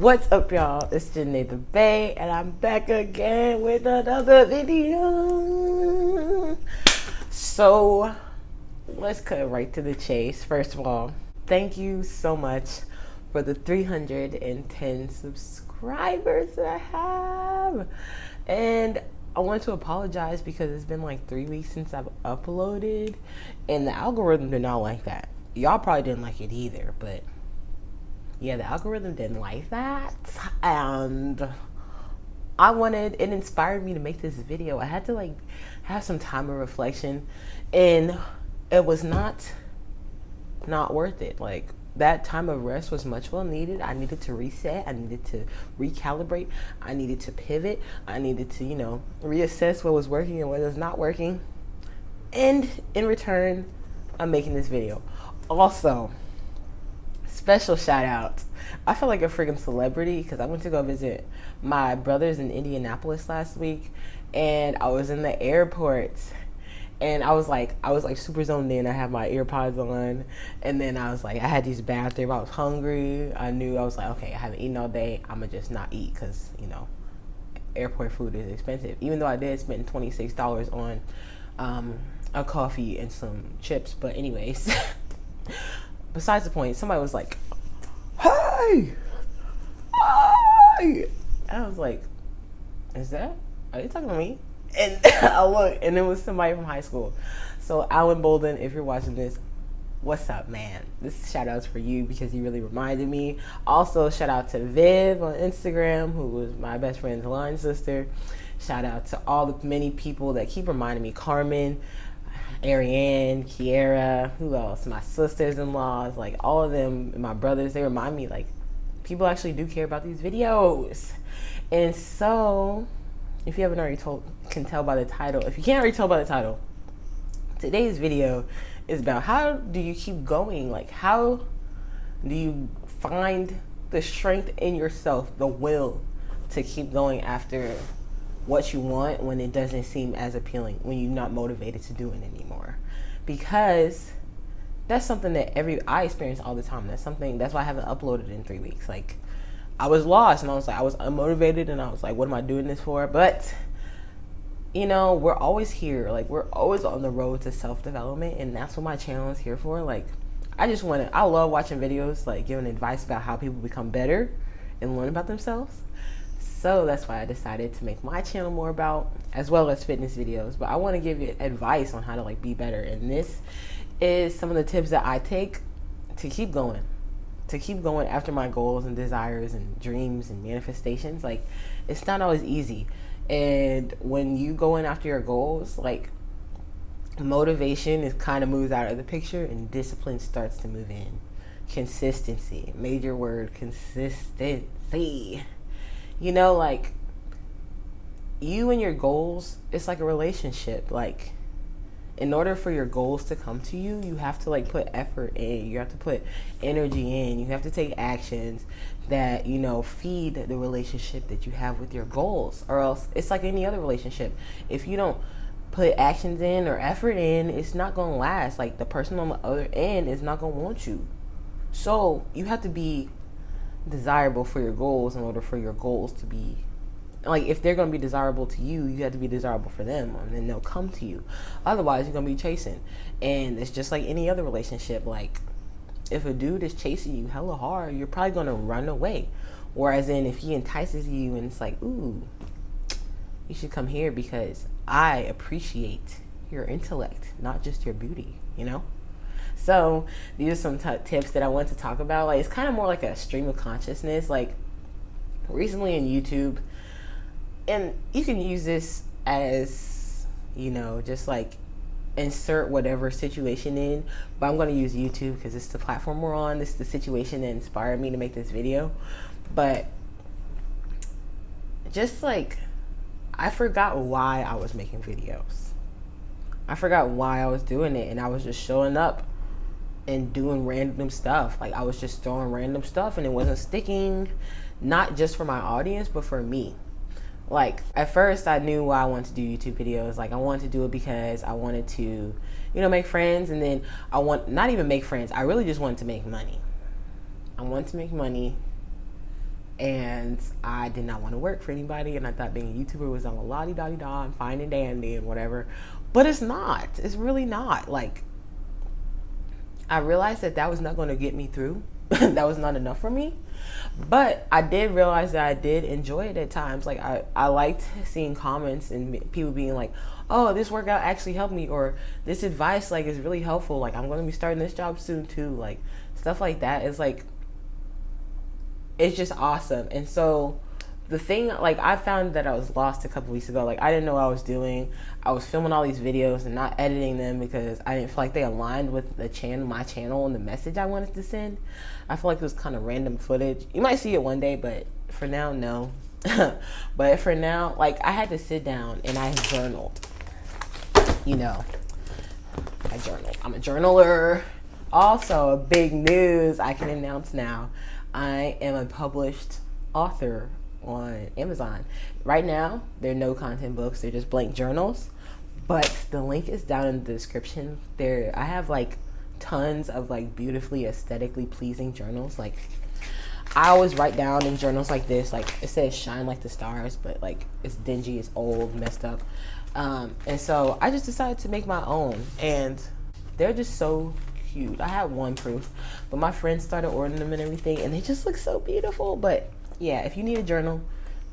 What's up, y'all? It's Janae the Bay, and I'm back again with another video. So, let's cut right to the chase. First of all, thank you so much for the 310 subscribers that I have. And I want to apologize because it's been like 3 weeks since I've uploaded, and the algorithm did not like that. Y'all probably didn't like it either, but yeah, the algorithm didn't like that, and it inspired me to make this video. I had to like have some time of reflection, and it was not worth it. Like, that time of rest was much well needed. I needed to reset. I needed to recalibrate. I needed to pivot. I needed to, reassess what was working and what was not working. And in return, I'm making this video. Also, special shout out. I feel like a freaking celebrity because I went to go visit my brothers in Indianapolis last week, and I was in the airport, and I was like super zoned in. I had my earpods on, and then I had these bathroom. I was hungry. I was like, okay, I haven't eaten all day. I'm gonna just not eat because airport food is expensive. Even though I did spend $26 on a coffee and some chips, but anyways. Besides the point, somebody was like, hey! And I was like, are you talking to me? And I looked, and it was somebody from high school. So Alan Bolden, if you're watching this, what's up, man? This shout out's for you because you really reminded me. Also, shout out to Viv on Instagram, who was my best friend's line sister. Shout out to all the many people that keep reminding me. Carmen, Ariane, Kiera, who else? My sisters-in-laws, like all of them, and my brothers, they remind me, like, people actually do care about these videos. And so, if you haven't already can tell by the title, if you can't already tell by the title, today's video is about how do you keep going? Like, how do you find the strength in yourself, the will to keep going after what you want when it doesn't seem as appealing, when you're not motivated to do it anymore? Because that's something that I experience all the time. That's why I haven't uploaded in 3 weeks. Like, I was lost, and I was unmotivated, and I was like, what am I doing this for? But we're always here. Like, we're always on the road to self-development, and that's what my channel is here for. Like, I love watching videos, like giving advice about how people become better and learn about themselves. So that's why I decided to make my channel more about, as well as fitness videos. But I want to give you advice on how to be better. And this is some of the tips that I take to keep going after my goals and desires and dreams and manifestations. Like, it's not always easy. And when you go in after your goals, like, motivation is kind of moves out of the picture and discipline starts to move in. Consistency, major word, consistency. Like, you and your goals, it's like a relationship. Like, in order for your goals to come to you, you have to put effort in. You have to put energy in. You have to take actions that, feed the relationship that you have with your goals. Or else it's like any other relationship. If you don't put actions in or effort in, it's not going to last. Like, the person on the other end is not going to want you. So you have to be desirable for your goals in order for your goals to be, like, if they're going to be desirable to you, you have to be desirable for them, and then they'll come to you. Otherwise, you're going to be chasing. And it's just like any other relationship. Like, if a dude is chasing you hella hard, you're probably going to run away. Whereas if he entices you and it's like, ooh, you should come here because I appreciate your intellect, not just your beauty, So these are some tips that I want to talk about. Like, it's kind of more like a stream of consciousness. Like, recently in YouTube, and you can use this as, just like insert whatever situation in, but I'm going to use YouTube because it's the platform we're on. This is the situation that inspired me to make this video. But just like, I forgot why I was making videos. I forgot why I was doing it, and I was just showing up and doing random stuff. Like, I was just throwing random stuff, and it wasn't sticking, not just for my audience, but for me. Like, at first I knew why I wanted to do YouTube videos. Like, I wanted to do it because I wanted to, make friends, and then not even make friends. I really just wanted to make money. I wanted to make money, and I did not want to work for anybody, and I thought being a YouTuber was all a la-di-da-di-da and fine and dandy and whatever, but it's not. It's really not. Like, I realized that was not going to get me through. That was not enough for me. But I did realize that I did enjoy it at times. Like, I liked seeing comments and people being like, oh, this workout actually helped me, or this advice like is really helpful. Like, I'm going to be starting this job soon too. Like, stuff like that is like, it's just awesome. And so the thing, like, I found that I was lost a couple weeks ago. Like, I didn't know what I was doing. I was filming all these videos and not editing them because I didn't feel like they aligned with the channel, my channel, and the message I wanted to send. I feel like it was kind of random footage. You might see it one day, but for now, no. But for now, like, I had to sit down and I journaled. You know, I journaled. I'm a journaler. Also, big news I can announce now. I am a published author on Amazon. Right now, there are no content books. They're just blank journals. But the link is down in the description. There, I have like tons of like beautifully aesthetically pleasing journals. Like, I always write down in journals like this. Like, it says shine like the stars, but like it's dingy, it's old, messed up. And so I just decided to make my own, and they're just so cute. I had one proof, but my friends started ordering them and everything, and they just look so beautiful. But yeah, if you need a journal,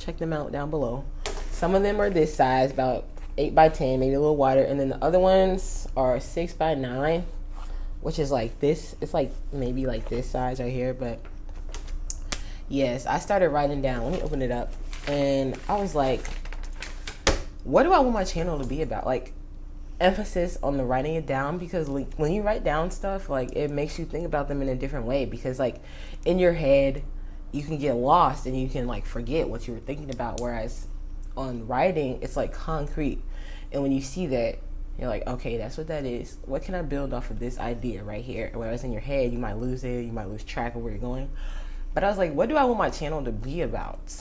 check them out down below. Some of them are this size, about 8 by 10, maybe a little wider, and then the other ones are 6 by 9, which is like this. It's like maybe like this size right here. But yes, I started writing down. Let me open it up, and I was like, what do I want my channel to be about? Like, emphasis on the writing it down, because like when you write down stuff, like, it makes you think about them in a different way, because like in your head you can get lost and you can like forget what you were thinking about, whereas on writing it's like concrete, and when you see that, you're like, okay, that's what that is. What can I build off of this idea right here? Whereas in your head you might lose it, you might lose track of where you're going. But I was like, what do I want my channel to be about?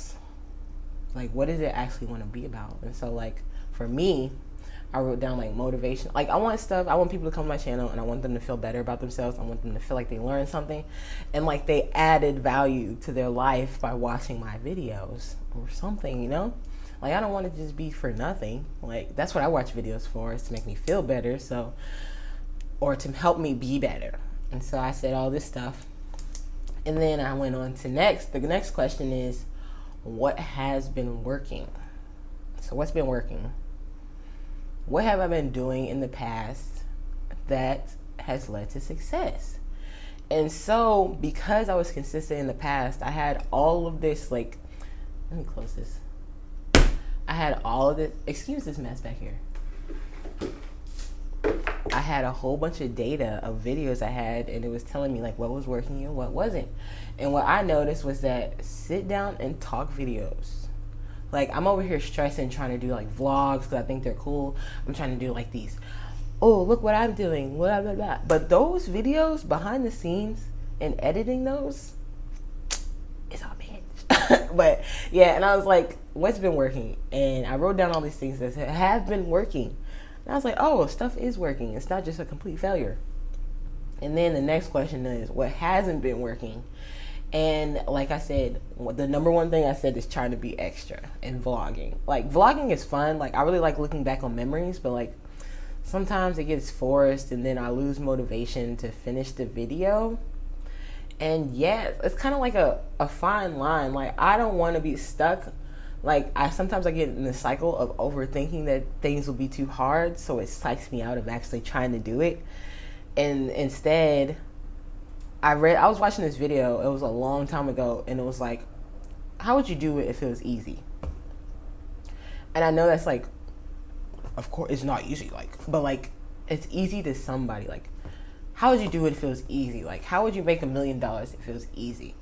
Like, what does it actually want to be about? And so like for me, I wrote down like motivation. Like, I want people to come to my channel and I want them to feel better about themselves. I want them to feel like they learned something and like they added value to their life by watching my videos or something, you know? Like, I don't want to just be for nothing. Like, that's what I watch videos for, is to make me feel better, so, or to help me be better. And so I said all this stuff. And then I went on to the next question is, what has been working? So what's been working? What have I been doing in the past that has led to success? And so, because I was consistent in the past, I had all of this, like, let me close this. I had all of this, excuse this mess back here. I had a whole bunch of data of videos I had, and it was telling me like what was working and what wasn't. And what I noticed was that sit down and talk videos. Like, I'm over here stressing, trying to do like vlogs because I think they're cool. I'm trying to do like these, oh, look what I'm doing, blah, blah, blah. But those videos behind the scenes and editing those, it's all bitch. But yeah, and I was like, what's been working? And I wrote down all these things that have been working. And I was like, oh, stuff is working. It's not just a complete failure. And then the next question is, what hasn't been working? And like I said, the number one thing I said is trying to be extra in vlogging. Like, vlogging is fun. Like, I really like looking back on memories, but like sometimes it gets forced and then I lose motivation to finish the video. And yeah, it's kind of like a fine line. Like, I don't want to be stuck. Like, sometimes I get in the cycle of overthinking that things will be too hard, so it psychs me out of actually trying to do it. And instead, I was watching this video, it was a long time ago, and it was like, how would you do it if it was easy? And I know that's like, of course, it's not easy, like, but like, it's easy to somebody. Like, how would you do it if it was easy? Like, how would you make $1 million if it was easy?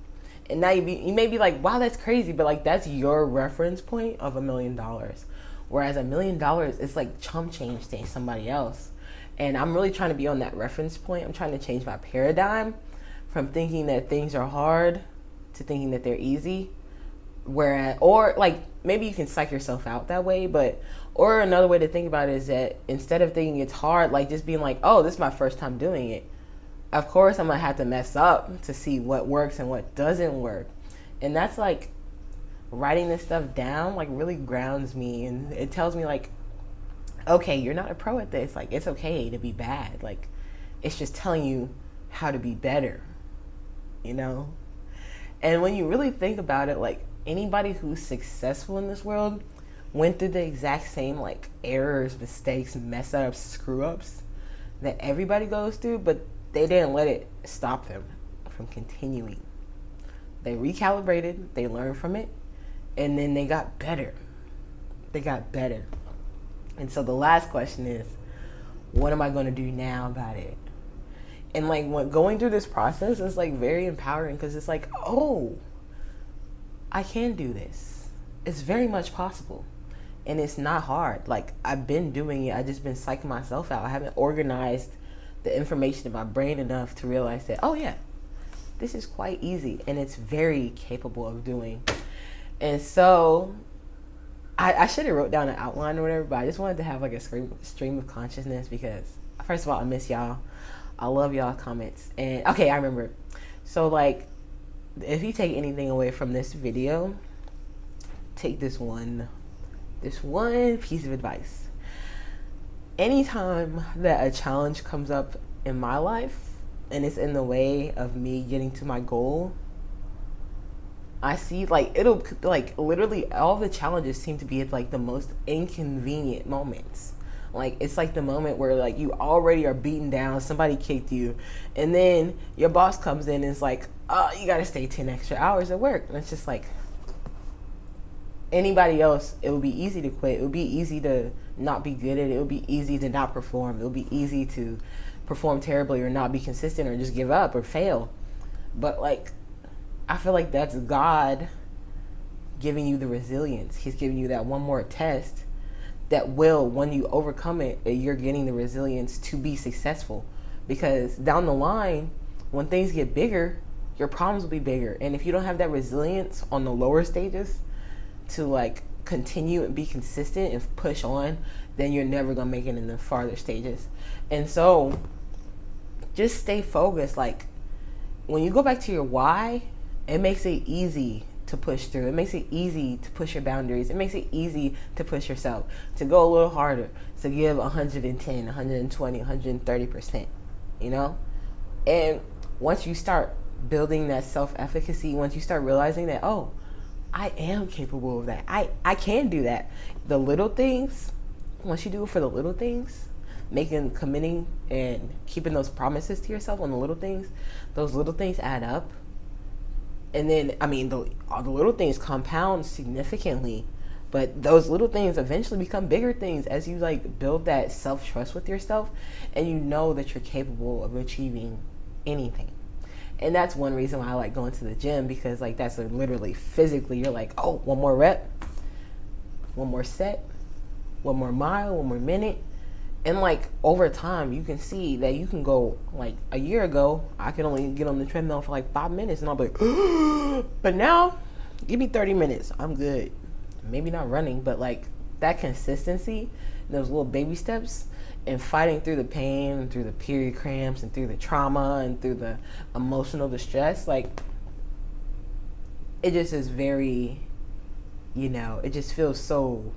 And now you may be like, wow, that's crazy, but like, that's your reference point of $1 million. Whereas $1 million is like chump change to somebody else. And I'm really trying to be on that reference point. I'm trying to change my paradigm from thinking that things are hard to thinking that they're easy. Whereas, or like, maybe you can psych yourself out that way, but, or another way to think about it is that instead of thinking it's hard, like just being like, oh, this is my first time doing it. Of course, I'm going to have to mess up to see what works and what doesn't work. And that's like, writing this stuff down like really grounds me, and it tells me like, okay, you're not a pro at this. Like, it's okay to be bad. Like, it's just telling you how to be better, you know? And when you really think about it, like, anybody who's successful in this world went through the exact same, like, errors, mistakes, mess ups, screw ups that everybody goes through, but they didn't let it stop them from continuing. They recalibrated, they learned from it, and then they got better. They got better. And so the last question is, what am I going to do now about it? And like, when going through this process is like very empowering, because it's like, oh, I can do this. It's very much possible. And it's not hard. Like, I've been doing it. I just been psyching myself out. I haven't organized the information in my brain enough to realize that, oh yeah, this is quite easy, and it's very capable of doing. And so I should have wrote down an outline or whatever, but I just wanted to have like a stream of consciousness, because first of all, I miss y'all. I love y'all comments. And okay, I remember. So like, if you take anything away from this video, take this one piece of advice. Anytime that a challenge comes up in my life and it's in the way of me getting to my goal, I see like, it'll like, literally all the challenges seem to be at like the most inconvenient moments. Like, it's like the moment where like you already are beaten down, somebody kicked you, and then your boss comes in and is like, oh, you gotta stay 10 extra hours at work. And it's just like, anybody else, it would be easy to quit. It would be easy to not be good at it. It would be easy to not perform. It would be easy to perform terribly or not be consistent or just give up or fail. But like, I feel like that's God giving you the resilience. He's giving you that one more test that will, when you overcome it, you're getting the resilience to be successful. Because down the line, when things get bigger, your problems will be bigger. And if you don't have that resilience on the lower stages to like continue and be consistent and push on, then you're never gonna make it in the farther stages. And so just stay focused. Like, when you go back to your why, it makes it easy to push through. It makes it easy to push your boundaries. It makes it easy to push yourself, to go a little harder, to give 110, 120, 130%, you know? And once you start building that self-efficacy, once you start realizing that, oh, I am capable of that. I can do that. The little things, once you do it for the little things, committing and keeping those promises to yourself on the little things, those little things add up. And then, I mean, all the little things compound significantly, but those little things eventually become bigger things as you like build that self-trust with yourself, and you know that you're capable of achieving anything. And that's one reason why I like going to the gym, because like, that's literally physically, you're like, oh, one more rep, one more set, one more mile, one more minute. And like, over time, you can see that you can go, like, a year ago, I could only get on the treadmill for like 5 minutes, and I'll be like, but now, give me 30 minutes, I'm good. Maybe not running, but like, that consistency, those little baby steps, and fighting through the pain, and through the period cramps, and through the trauma, and through the emotional distress, like, it just is very, you know, it just feels so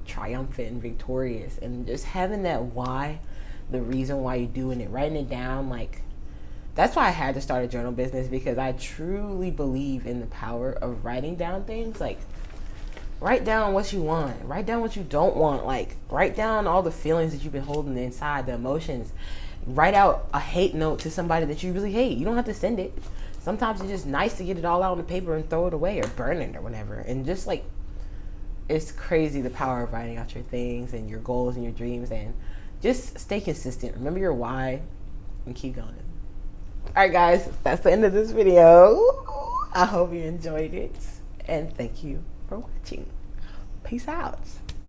triumphant and victorious. And just having that why, the reason why you're doing it, writing it down, like, that's why I had to start a journal business, because I truly believe in the power of writing down things. Like, write down what you want, write down what you don't want, like, write down all the feelings that you've been holding inside, the emotions. Write out a hate note to somebody that you really hate. You don't have to send it. Sometimes it's just nice to get it all out on the paper and throw it away or burn it or whatever. And just like, it's crazy the power of writing out your things and your goals and your dreams, and just stay consistent. Remember your why and keep going. All right, guys, that's the end of this video. I hope you enjoyed it, and thank you for watching. Peace out.